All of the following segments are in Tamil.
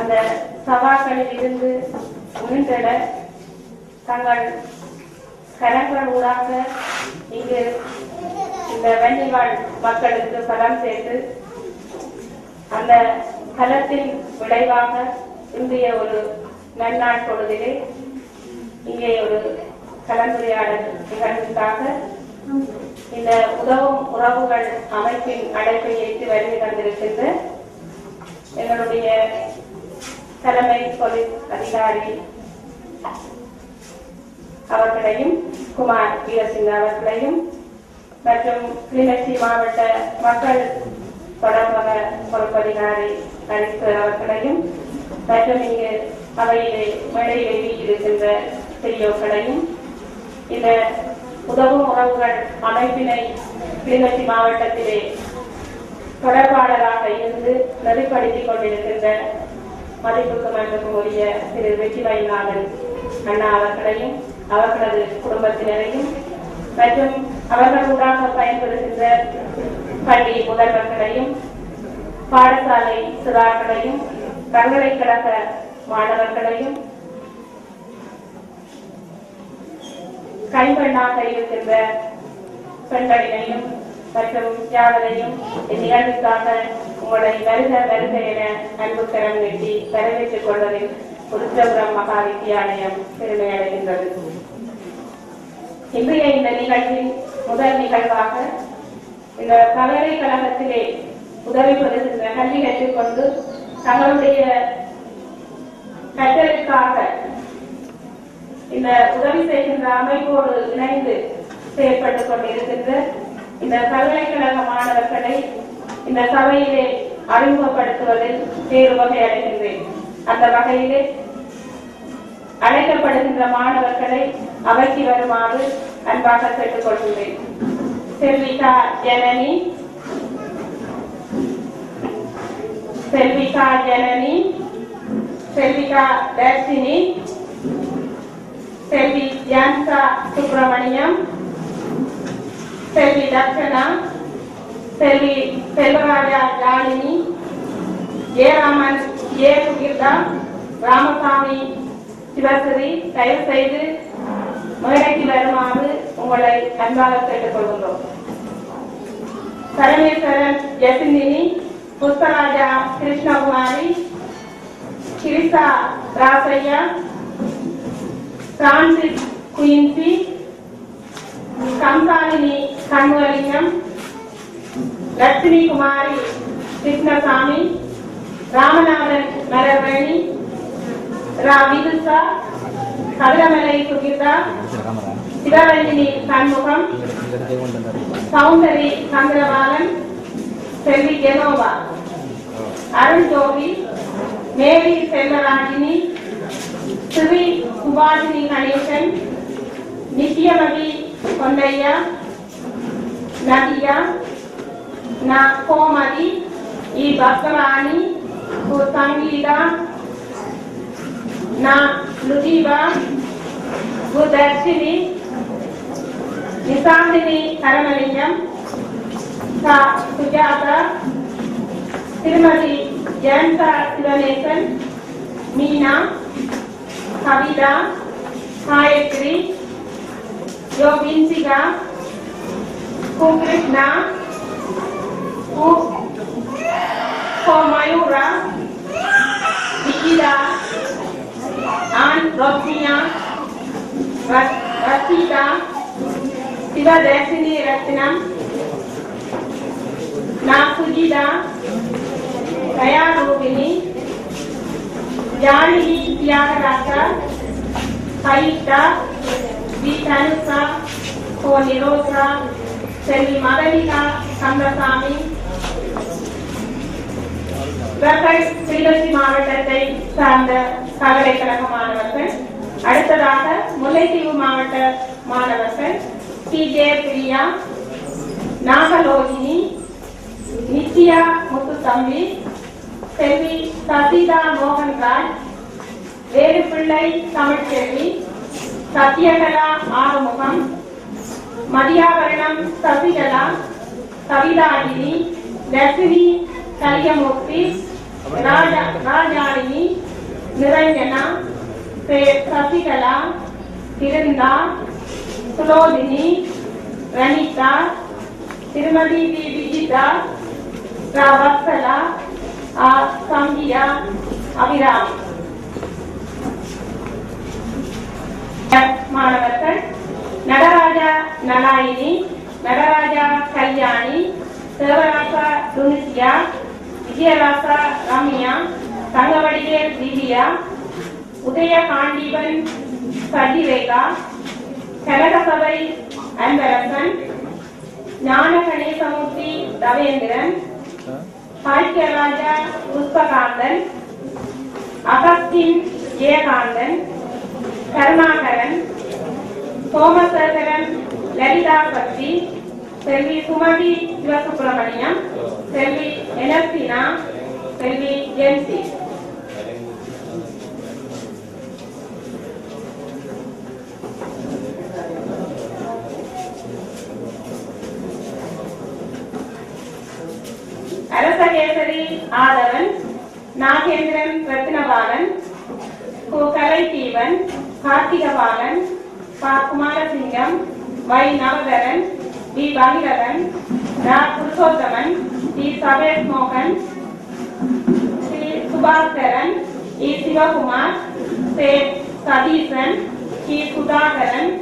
அந்த சவாக்களில் இருந்து மீண்டெழ தங்கள் கரங்கள் ஊடாக இங்கு இந்த வன்னிவாழ் மக்களுக்கு பலம் சேர்த்து அந்த பலத்தின் விளைவாக இன்றைய ஒரு நன்னாள் பொழுதிலே இங்கே ஒரு கலந்துரையாடல் நிகழ்வுக்காக இந்த உதவும் உறவுகள் அமைப்பின் அழைப்பை ஏற்று வருகை தந்திருக்கின்ற எங்களுடைய தலைமை போலீஸ் அதிகாரி அவர்களையும் குமார் வீரசிங்க அவர்களையும் மற்றும் கிளிநொச்சி மாவட்ட மக்கள் தொடர்பக பொறுப்பதிகாரி நரேஸ்வர் அவர்களையும் மற்றும் இங்கு அவையிலே மேடையிலே வீட்டிருக்கின்ற பெரியோர்களையும் இந்த உதவும் உறவுகள் அமைப்பினை கிளிநொச்சி மாவட்டத்திலே தொடர்பாளராக இருந்து நெறிப்படுத்திக் கொண்டிருக்கின்ற மதிப்புக்கு மன்றக்கும் உரிய திரு வெற்றிமயில்நாதன் அண்ணா அவர்களையும் அவர்களது குடும்பத்தினரையும் மற்றும் அவர்களுடாக பயன்படுகின்ற பள்ளி முதல்வர்களையும் பாடசாலை சிறார்களையும் பல்கலைக்கழக மாணவர்களையும் கைம்பெண்ணாக இருக்கின்ற பெண்களினையும் மற்றும் யாவரையும் இந்நிகழ்வுக்காக உங்களை வருக வருக என அன்புக்கரம் நீட்டி வரவேற்றுக் கொள்வதில் உருத்திரபுரம் மகா வித்தியாலயம் பெருமை அடைகின்றது. இன்றைய இந்த நிகழ்வின் முதல் நிகழ்வாக இந்த பல்கலைக்கழகத்திலே உதவி பெறுகின்ற கல்வி கற்றுக்கொண்டு தங்களுடைய கற்றலுக்காக இந்த உதவி செய்கின்ற அமைப்போடு இணைந்து செயற்பட்டுக் கொண்டிருக்கின்ற இந்த பல்கலைக்கழக மாணவர்களை இந்த சபையிலே அறிமுகப்படுத்துவதில் வேறு வகை அடைகின்றேன். அந்த வகையிலே அழைக்கப்படுகின்ற மாணவர்களை அவைக்கு வருமாறு அன்பாக கேட்டுக் கொள்கின்றேன். செல்விகா ஜனனி, செல்விகா ஜனனி, செல்விகா தர்ஷினி, செல்வி ஜான்சா சுப்பிரமணியம், செல்வி தர்ஷனா, செல்வி செல்வராஜா ஜாலினி, ஜெயராமன் ஜெயசுகிர்தா, ராமசாமி சிவஸ்ரீ தயவு செய்து மேடைக்கு வருமாறு உங்களை அன்பாக கேட்டுக் கொள்கின்றோம். பரமேஸ்வரன் யசிந்தினி, புஷ்பராஜா கிருஷ்ணகுமாரி, கிரிசா ராசையா, பிரான்சிஸ் குயின்சி, கம்சாலினி கண்வலிங்கம், லட்சுமி குமாரி கிருஷ்ணசாமி, ராமநாதன் மரவேணி, ராவிதுசா, கதிரமலை சுகிதா, சிவரஞ்சினி சண்முகம், சௌந்தரி சந்திரபாலன், செல்வி ஜெனோவா, அருண் ஜோதி, மேரி செல்வராஜினி, ஸ்ரீ சுபாஷினி கணேசன், நித்யமதி கொண்டையா, நதியா, நா கோமதி, இ பக்தராணி, சங்கீதா, நா லுஜீவா, தர்ஷினி, நிசாந்தினி கரமலிங்கம், சா சுஜாதா, திருமதி ஜெயந்தா சிவநேசன், மீனா, கவிதா, காயத்ரி, யோகின்சிகா, குகிருஷ்ணா, மயூரா, விகிதா, ஆன் ரோஷியா, ரசிதா, சிவதர்ஷினி ரத்னம், நாசுஜிதா, தயாரூபினி, ஜானகி தியாகராஜா, கயிதா, வி தனுஷா, கோ நிரோஷா, செல்வி மதனிகா கந்தசாமி, இவர்கள் கிளிநொச்சி மாவட்டத்தை சார்ந்த பல்கலைக்கழக மாணவர்கள். அடுத்ததாக முல்லைத்தீவு மாவட்ட மாணவர்கள் டி ஜெயபிரியா, நாகலோகினி, நித்யா முத்துத்தம்பி, செல்வி சசிதா மோகன்ராஜ், வேலுப்பிள்ளை தமிழ்ச்செல்வி, சத்யகலா ஆறுமுகம், மதியாவரணம் சசிகலா, கவிதாகினி, தர்ஷினி கலியமூர்த்தி, ராஜாலினி, நிரஞ்சனா, சசிகலா, திருந்தா, சுலோதினி, ரணிதா, திருமதி வி விஜிதா, வத்சலா, சந்தியா, அபிராமி. மாணவர்கள் நடராஜா நலாயினி, நடராஜா கல்யாணி, தேவராசா துனிசியா, விஜயராசா ரம்யா, தங்கவடிவேல் திவ்யா, உதயகாண்டீபன் சதிரேகா, கனகசபை அன்பரசன், ஞான கணேசமூர்த்தி ரவேந்திரன், பாக்கியராஜா புஷ்பகாந்தன், அகஸ்டின் ஜெயகாந்தன், கருணாகரன், சோமசேகரன் லலிதா சக்தி, செல்வி சுமதி சிவசுப்பிரமணியம், செல்வி எனர்சினா, செல்வி ஜென்சி. அரசகேசரி ஆதவன், Nagendran ரத்னபாலன், கலைத்தீவன், Karthikapalan, Kumarasingam, Y Navatharan, V Pakiravan, Purushothaman, D Sabesh மோகன், ஸ்ரீ சுபாஸ்கரன், இ சிவகுமார், சே சதீசன், கி சுதாகரன்,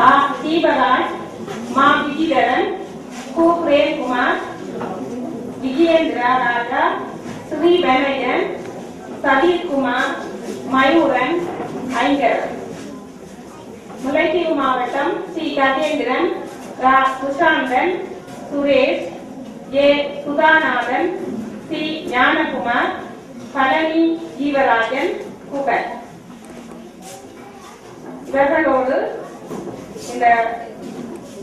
ஆ தீபராஜ், மா விஜிதரன், கு பிரேம்குமார், விஜயேந்திரா ராஜா, ஸ்ரீ வெனையன், சதீஷ்குமார், மயூரன், ஐங்கரன். முல்லைத்தீவு மாவட்டம் சி கஜேந்திரன், சுஷாந்தன், சுரேஷ், ஏ சுதாநாதன், சி ஞானகுமார், பழனி ஜீவராஜன், புகழ். இவர்களோடு இந்த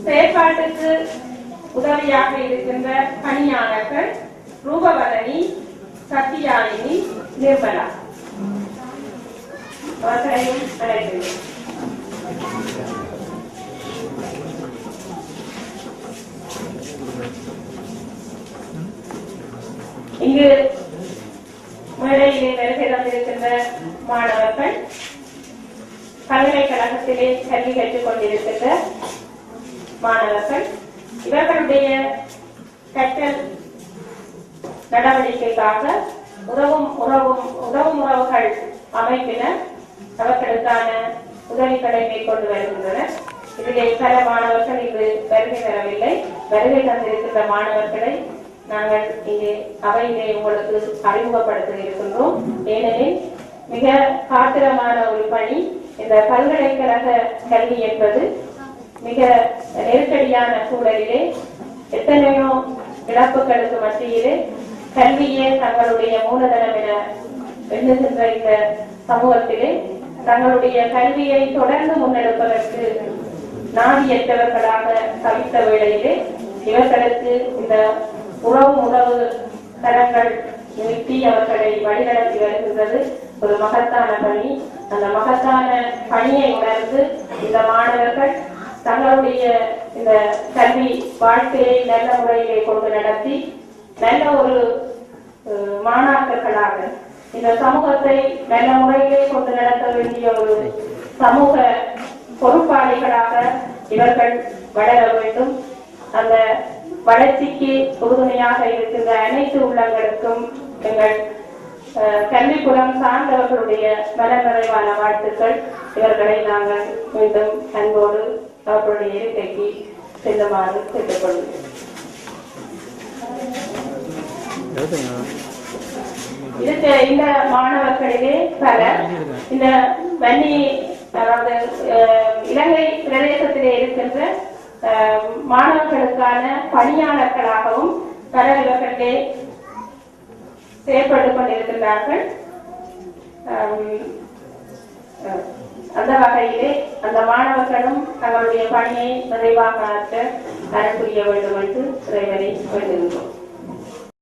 செயற்பாட்டுக்கு உதவியாக இருக்கின்ற பணியாளர்கள் ரூபவதனி, சத்யாலினி, நிர்மலா அவர்களையும் அழைக்கிறேன். இங்கு மேடையிலே வருகை தந்திருக்கின்ற மாணவர்கள் பல்கலைக்கழகத்திலே கல்வி கற்றுக் கொண்டிருக்கின்ற மாணவர்கள், இவர்களுடைய கற்றல் நடவடிக்கைக்காக உதவும் உறவுகள் அமைப்பினர் அவர்களுக்கான உதவிகளை மேற்கொண்டு வருகின்றனர். இதிலே பல மாணவர்கள் இங்கு வருகை தரவில்லை. வருகை தந்திருக்கின்ற மாணவர்களை நாங்கள் இங்கே அவையிலே உங்களுக்கு அறிமுகப்படுத்த இருக்கின்றோம். ஏனெனில் மிக காத்திரமான ஒரு பணி. இந்த பல்கலைக்கழக கல்வி என்பது மிக நெருக்கடியான சூழலிலே எத்தனையோ இழப்புகளுக்கு மத்தியிலே கல்வியே தங்களுடைய மூலதனம் என எண்ணுகின்ற இந்த சமூகத்திலே தங்களுடைய கல்வியை தொடர்ந்து முன்னெடுப்பதற்கு நாதியற்றவர்களாக தவித்த வேளையிலே இவர்களுக்கு இந்த உணவு தரங்கள் நிறுத்தி அவர்களை வழிநடத்தி வருகின்றது ஒரு மகத்தான பணி. அந்த மகத்தான பணியை உணர்ந்து இந்த மாணவர்கள் தங்களுடைய இந்த கல்வி வாழ்க்கையை நல்ல முறையிலே கொண்டு நடத்தி நல்ல ஒரு மாணாக்கர்களாக இந்த சமூகத்தை நல்ல முறையிலே கொண்டு நடத்த வேண்டிய ஒரு சமூக பொறுப்பாளிகளாக இவர்கள் வளர வேண்டும். அந்த வளர்ச்சிக்கு உறுதுணையாக இருக்கின்ற அனைத்து உள்ளங்களுக்கும் எங்கள் கல்விப்புறம் சார்ந்தவர்களுடைய மனநிறைவான வாழ்த்துக்கள். இவர்களை நாங்கள் மீண்டும் அன்போடு அவர்களுடைய இருக்கைக்கு செல்லுமாறு கேட்டுக்கொள்கிறோம். இதுக்கு இந்த மாணவர்களிலே பலர் இந்த வன்னி அதாவது இலங்கை பிரதேசத்திலே இருக்கின்ற மாணவர்களுக்கான பணியாளர்களாகவும் பலர் இவர்களே செயற்பட்டுக் கொண்டிருக்கின்றார்கள். அந்த வகையிலே அந்த மாணவர்களும் தங்களுடைய பணியை நிறைவாக ஆற்ற அருள் புரிய வேண்டும் என்று இறைவனை வேண்டுகின்றோம்.